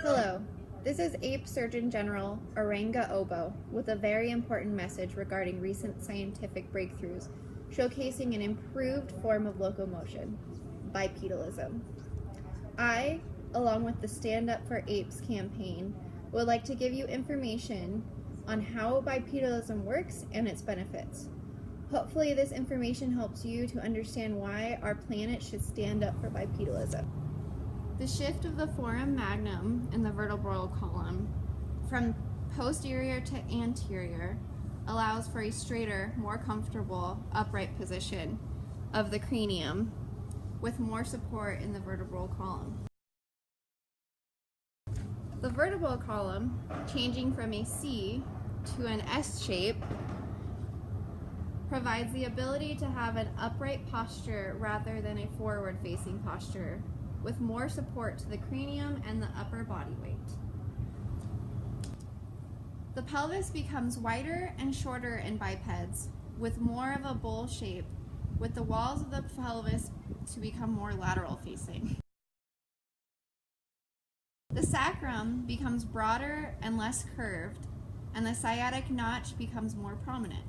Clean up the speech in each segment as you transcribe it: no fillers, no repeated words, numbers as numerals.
Hello, this is Ape Surgeon General Oranga Obo with a very important message regarding recent scientific breakthroughs showcasing an improved form of locomotion, bipedalism. I, along with the Stand Up for Apes campaign, would like to give you information on how bipedalism works and its benefits. Hopefully this information helps you to understand why our planet should stand up for bipedalism. The shift of the foramen magnum in the vertebral column from posterior to anterior allows for a straighter, more comfortable, upright position of the cranium with more support in the vertebral column. The vertebral column, changing from a C to an S shape, provides the ability to have an upright posture rather than a forward-facing posture, with more support to the cranium and the upper body weight. The pelvis becomes wider and shorter in bipeds, with more of a bowl shape, with the walls of the pelvis to become more lateral facing. The sacrum becomes broader and less curved, and the sciatic notch becomes more prominent.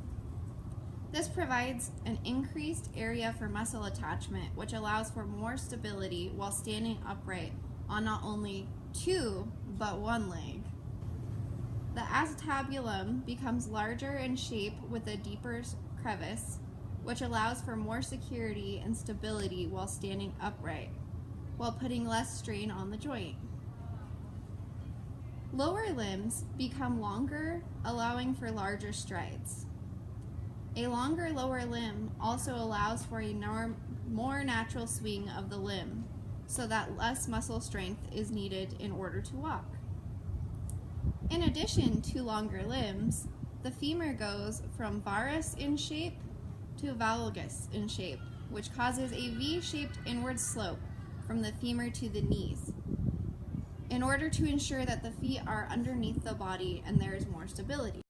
This provides an increased area for muscle attachment, which allows for more stability while standing upright on not only two, but one leg. The acetabulum becomes larger in shape with a deeper crevice, which allows for more security and stability while standing upright, while putting less strain on the joint. Lower limbs become longer, allowing for larger strides. A longer lower limb also allows for a more natural swing of the limb, so that less muscle strength is needed in order to walk. In addition to longer limbs, the femur goes from varus in shape to valgus in shape, which causes a V-shaped inward slope from the femur to the knees, in order to ensure that the feet are underneath the body and there is more stability.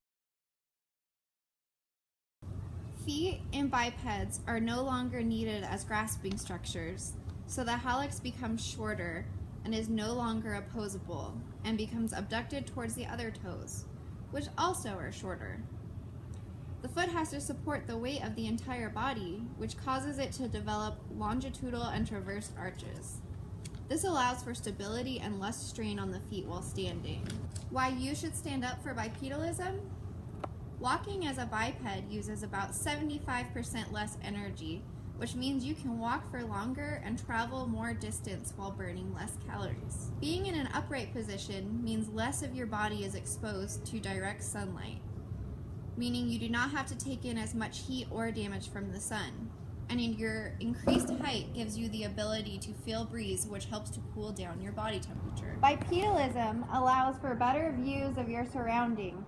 Feet in bipeds are no longer needed as grasping structures, so the hallux becomes shorter and is no longer opposable and becomes abducted towards the other toes, which also are shorter. The foot has to support the weight of the entire body, which causes it to develop longitudinal and transverse arches. This allows for stability and less strain on the feet while standing. Why you should stand up for bipedalism? Walking as a biped uses about 75% less energy, which means you can walk for longer and travel more distance while burning less calories. Being in an upright position means less of your body is exposed to direct sunlight, meaning you do not have to take in as much heat or damage from the sun. And your increased height gives you the ability to feel breeze, which helps to cool down your body temperature. Bipedalism allows for better views of your surroundings,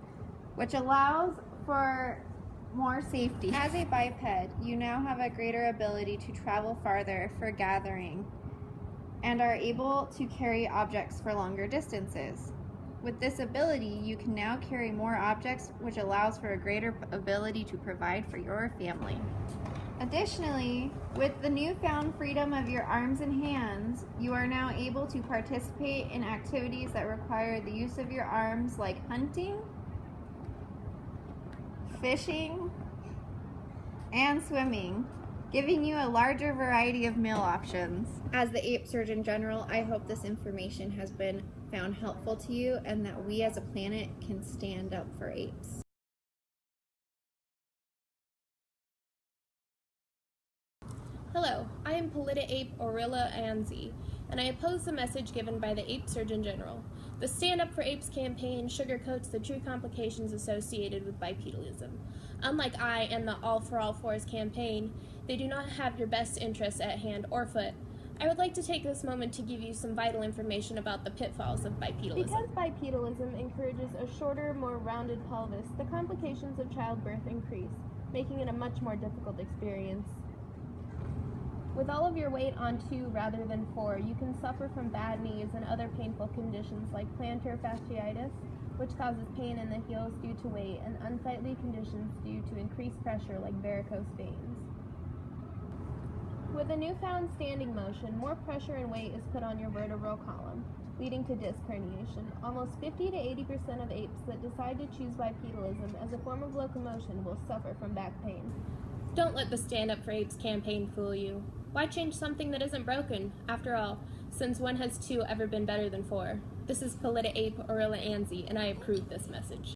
which allows for more safety. As a biped, you now have a greater ability to travel farther for gathering and are able to carry objects for longer distances. With this ability, you can now carry more objects, which allows for a greater ability to provide for your family. Additionally, with the newfound freedom of your arms and hands, you are now able to participate in activities that require the use of your arms, like hunting, fishing, and swimming, giving you a larger variety of meal options. As the Ape Surgeon General, I hope this information has been found helpful to you and that we as a planet can stand up for apes. Hello, I am Polita Ape Orilla Anzi, and I oppose the message given by the Ape Surgeon General. The Stand Up for Apes campaign sugarcoats the true complications associated with bipedalism. Unlike I and the All for All Fours campaign, they do not have your best interests at hand or foot. I would like to take this moment to give you some vital information about the pitfalls of bipedalism. Because bipedalism encourages a shorter, more rounded pelvis, the complications of childbirth increase, making it a much more difficult experience. With all of your weight on 2 rather than 4, you can suffer from bad knees and other painful conditions like plantar fasciitis, which causes pain in the heels due to weight, and unsightly conditions due to increased pressure like varicose veins. With a newfound standing motion, more pressure and weight is put on your vertebral column, leading to disc herniation. Almost 50 to 80% of apes that decide to choose bipedalism as a form of locomotion will suffer from back pain. Don't let the Stand Up for Apes campaign fool you. Why change something that isn't broken? After all, since when has 2 ever been better than 4? This is Polita Ape Orilla Anzi, and I approve this message.